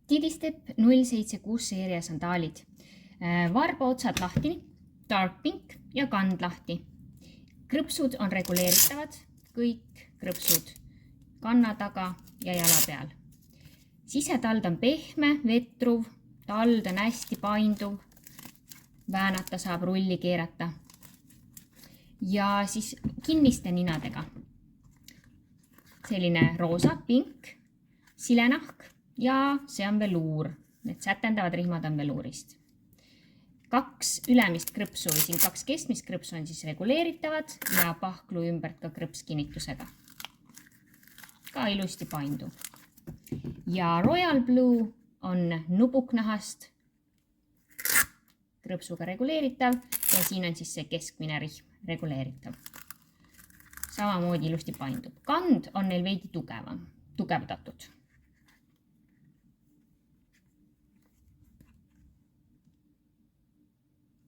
Didistep 076 seeria sandaalid. Varba otsad lahti, dark pink ja kand lahti. Krõpsud on reguleeritavad, kõik krõpsud kanna taga ja jala peal. Sisetald on pehme, vetruv, tald on hästi painduv, väänata saab, rulli keerata. Ja siis kinniste ninadega. Selline roosa, pink, silenahk ja see on veluur. Need sätendavad rihmad on veluurist. 2 ülemist krõpsu või siin 2 keskmist krõpsu on siis reguleeritavad ja pahklu ümbert ka krõpskinnitusega. Ka ilusti painduv. Ja Royal Blue on nubuknahast krõpsuga reguleeritav ja siin on siis see keskmine rihm reguleeritav. Samamoodi ilusti paindub. Kand on neil veidi tugevdatud.